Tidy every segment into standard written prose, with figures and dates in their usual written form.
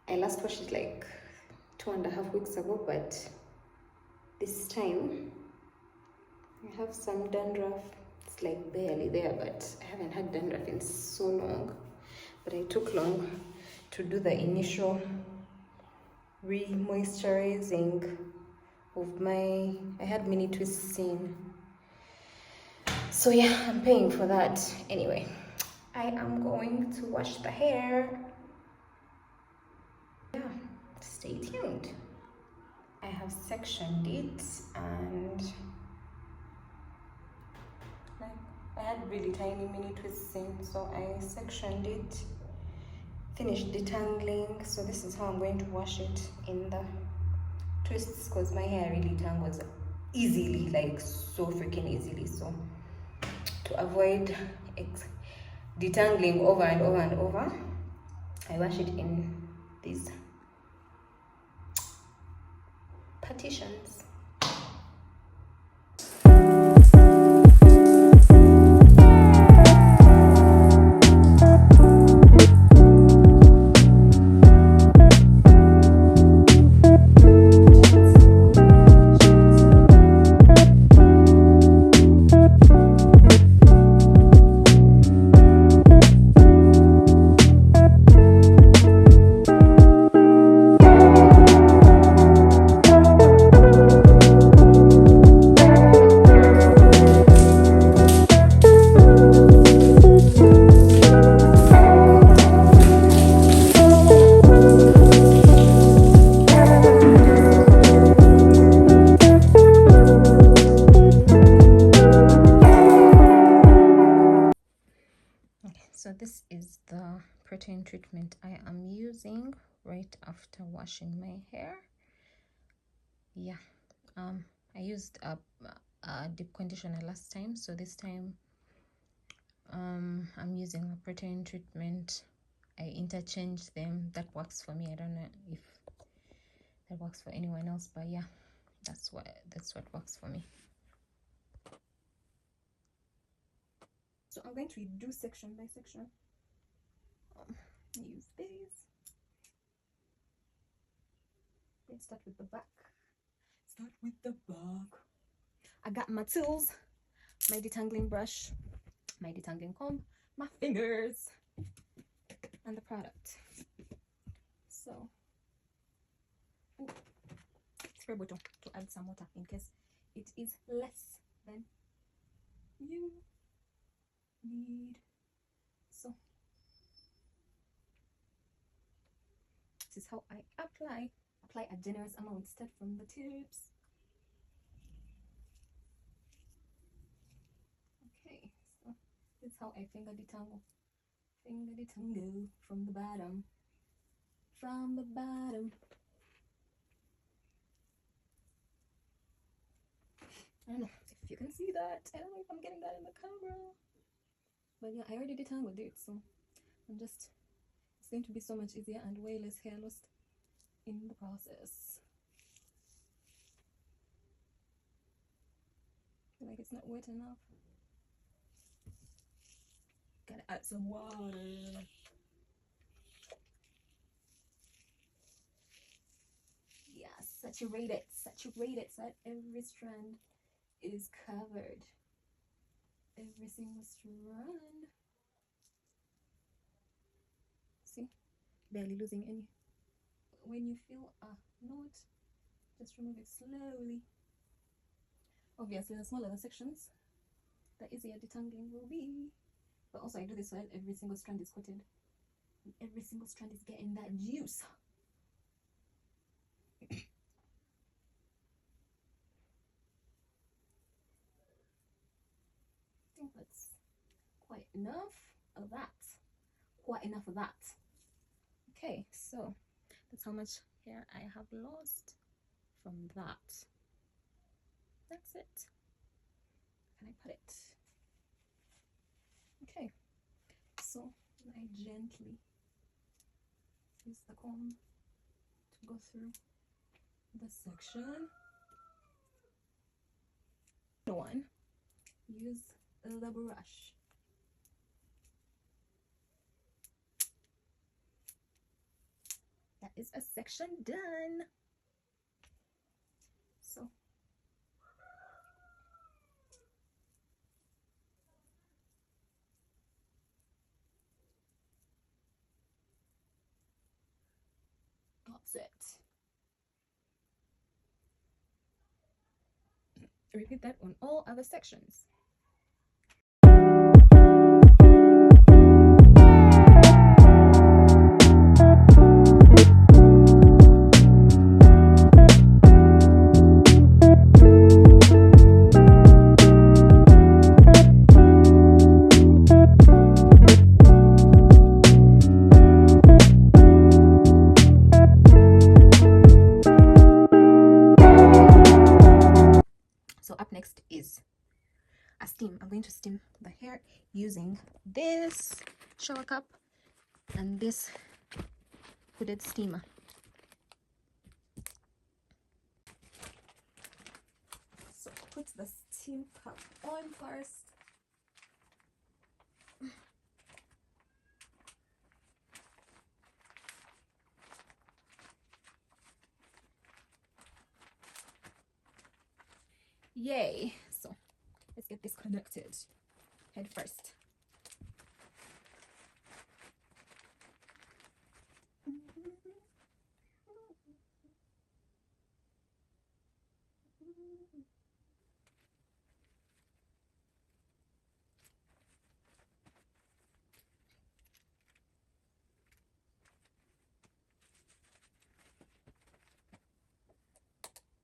I last washed it like 2.5 weeks ago, but this time I have some dandruff. It's like barely there, but I haven't had dandruff in so long. But I took long to do the initial re-moisturizing of my, I had mini twists in. So yeah, I'm paying for that. Anyway, I am going to wash the hair. Yeah, stay tuned. I have sectioned it, and like I had really tiny mini twists in, so I sectioned it, finished detangling. So this is how I'm going to wash it in the twists, because my hair really tangles easily, like so freaking easily. So to avoid detangling over and over and over, I wash it in these partitions. So this is the protein treatment I am using right after washing my hair. Yeah, I used a deep conditioner last time, so this time I'm using a protein treatment. I interchange them. That works for me. I don't know if that works for anyone else, but yeah, that's what works for me. So I'm going to do section by section. Use these. Let's start with the back. I got my tools, my detangling brush, my detangling comb, my fingers, and the product. So, spray bottle to add some water in case it is less than you need. So, this is how I apply. Apply a generous amount. Start from the tips. Okay, so this is how I finger detangle. Finger detangle from the bottom. From the bottom. I don't know if you can see that. I don't know if I'm getting that in the camera. But yeah, I already detangled it, so it's going to be so much easier and way less hair loss in the process. I feel like it's not wet enough. Gotta add some water. Yeah, saturate it so that every strand is covered. Every single strand. See? Barely losing any. When you feel a knot, just remove it slowly. Obviously, the smaller the sections, the easier detangling will be. But also I do this while every single strand is coated. And every single strand is getting that juice. I think that's quite enough of that. Okay, so that's how much hair I have lost from that. That's it. Can I put it? Okay, so I gently use the comb to go through the section. One, use the brush. That is a section done. So that's it. Repeat that on all other sections. So up next is a steam. I'm going to steam the hair using this shower cup and this hooded steamer. So put the steam cup on first. Yay! So let's get this connected. Head first.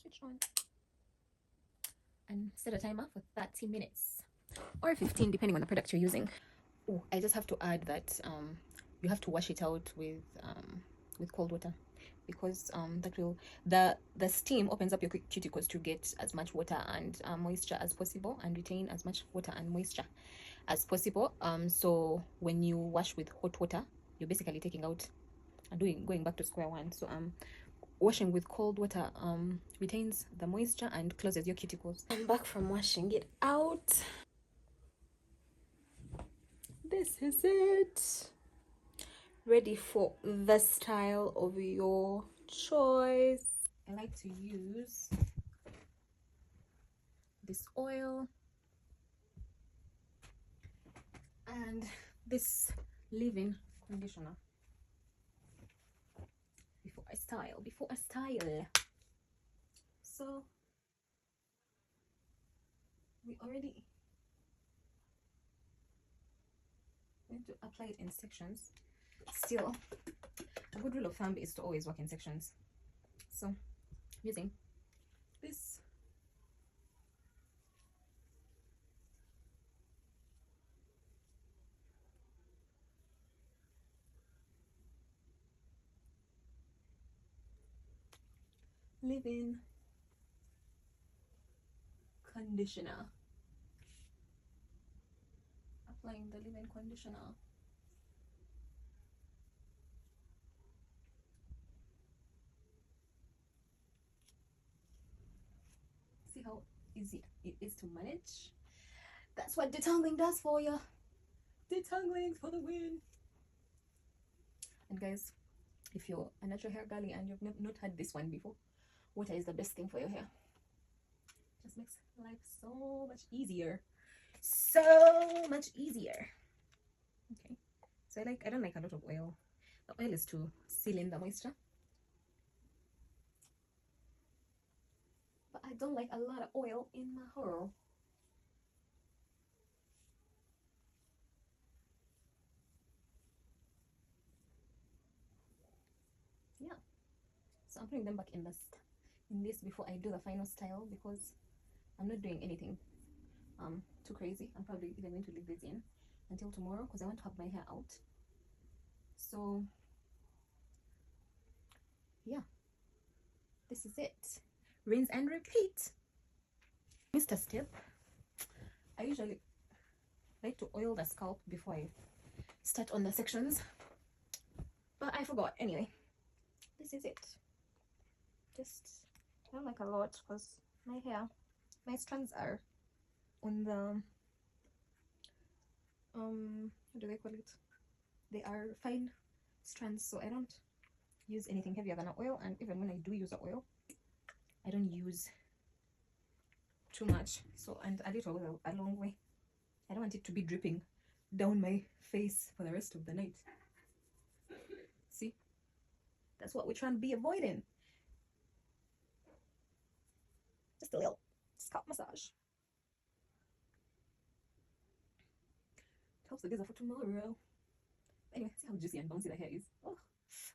Switch on and set a timer for 30 minutes or 15 depending on the product you're using. Oh, I just have to add that you have to wash it out with cold water, because that will the steam opens up your cuticles to get as much water and moisture as possible and retain as much water and moisture as possible. So when you wash with hot water, you're basically taking out and going back to square one. So washing with cold water retains the moisture and closes your cuticles. I'm back from washing it out. This is it, ready for the style of your choice. I like to use this oil and this leave-in conditioner before I style. So we already going to apply it in sections. Still, a good rule of thumb is to always work in sections. So using this leave-in conditioner, applying the leave-in conditioner. See how easy it is to manage? That's what detangling does for you. Detangling for the win. And guys, if you're a natural hair girly and you've not had this one before, water is the best thing for your hair. Just makes life so much easier. So much easier. Okay. So I don't like a lot of oil. The oil is to seal in the moisture. But I don't like a lot of oil in my hair. Yeah. So I'm putting them back in this before I do the final style, because I'm not doing anything too crazy. I'm probably even going to leave this in until tomorrow because I want to have my hair out. So yeah, this is it. Rinse and repeat. Missed a step. I usually like to oil the scalp before I start on the sections, but I forgot. Anyway, this is it. Just I don't like a lot because my strands are on the what do they call it? They are fine strands, so I don't use anything heavier than an oil, and even when I do use an oil, I don't use too much. So, and a little will a long way. I don't want it to be dripping down my face for the rest of the night. See, that's what we're trying to be avoiding. Just a little scalp massage. Helps the gizzard for tomorrow. Anyway, see how juicy and bouncy the hair is. Oh,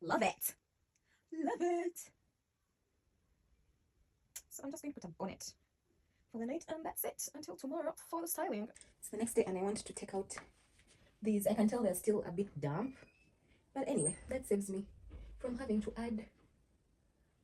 love it. Love it. So I'm just going to put a bonnet for the night, and that's it until tomorrow for the styling. It's the next day and I want to take out these. I can tell they're still a bit damp, but anyway, that saves me from having to add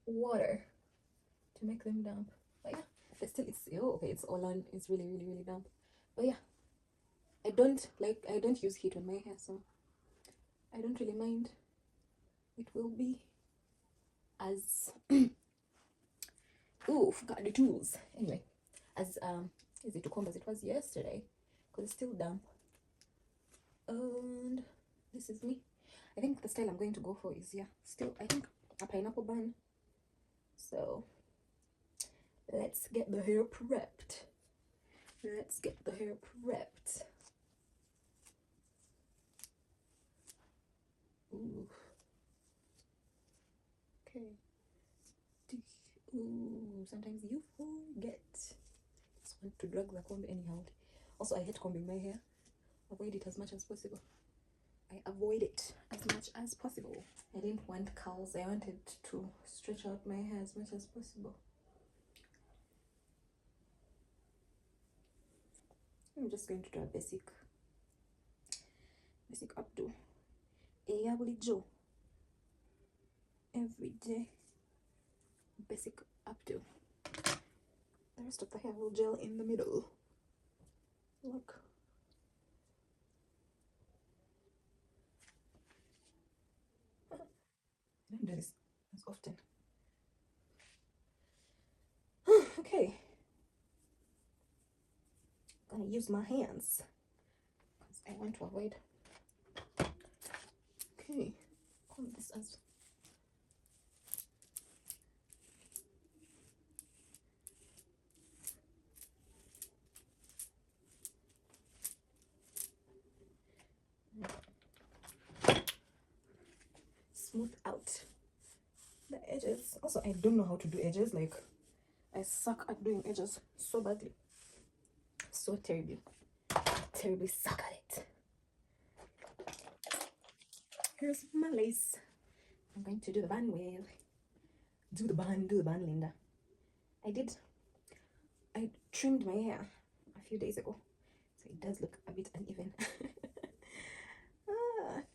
water to make them damp. But yeah, but still it's, oh okay, it's all on. It's really damp. But yeah, I don't use heat on my hair, so I don't really mind. It will be as oh, forgot the tools. Anyway, as easy to comb as it was yesterday, because it's still damp. And this is me. I think the style I'm going to go for is, yeah, still I think a pineapple bun. So let's get the hair prepped. Let's get the hair prepped. Ooh. Okay. Ooh, sometimes you forget. Just want to drag the comb anyhow. Also, I hate combing my hair. Avoid it as much as possible. I avoid it as much as possible. I didn't want curls. I wanted to stretch out my hair as much as possible. I'm just going to do a basic updo. A yably Joe. Every day. Basic updo. The rest of the hair will gel in the middle. Look. I don't do this as often. Okay. I'm gonna use my hands because I want to avoid. Okay. Comb this as smooth out the edges. Also, I don't know how to do edges. Like, I suck at doing edges so badly. So terribly suck at it. Here's my lace. I'm going to do the bun with. Do the bun, Linda. I trimmed my hair a few days ago, so it does look a bit uneven.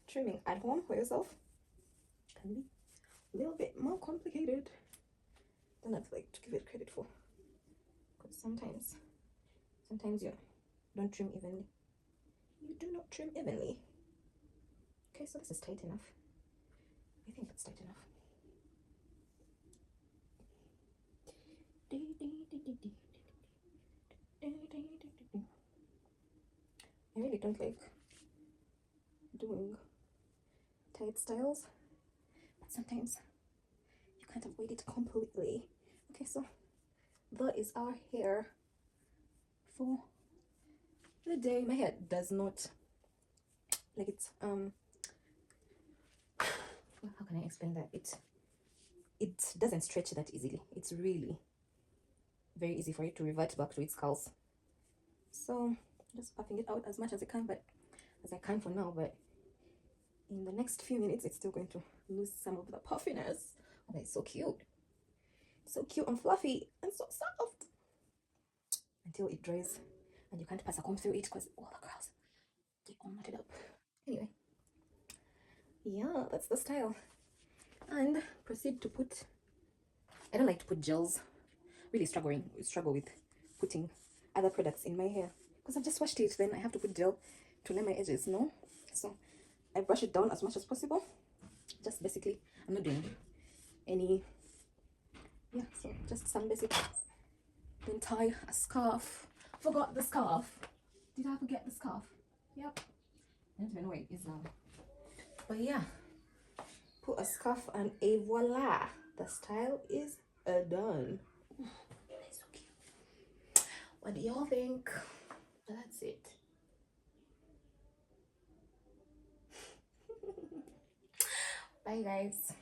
Trimming at home for yourself can be a little bit more complicated than I'd like to give it credit for, because sometimes you don't trim evenly. You do not trim evenly. Okay, so this is tight enough. I think that's tight enough. I really don't like doing tight styles, but sometimes you can't avoid it completely. Okay, so that is our hair for the day. My hair does not, like, it's well, how can I explain that? It doesn't stretch that easily. It's really very easy for it to revert back to its curls. So just puffing it out as much as I can, but as I can for now. But in the next few minutes, it's still going to lose some of the puffiness. Oh, it's so cute. So cute and fluffy and so soft until it dries and you can't pass a comb through it because all the curls get all knotted up. Anyway, yeah, that's the style. And proceed to put, I don't like to put gels. Really struggle with putting other products in my hair because I've just washed it, then I have to put gel to lay my edges, no? So I brush it down as much as possible. Just basically, I'm not doing any, yeah, so just some basic. Then tie a scarf. Forgot the scarf. Did I forget the scarf? Yep. I don't even know where it is now. But yeah, put a scarf and a voila, the style is done. That's so cute. What do y'all think? That's it. Bye guys.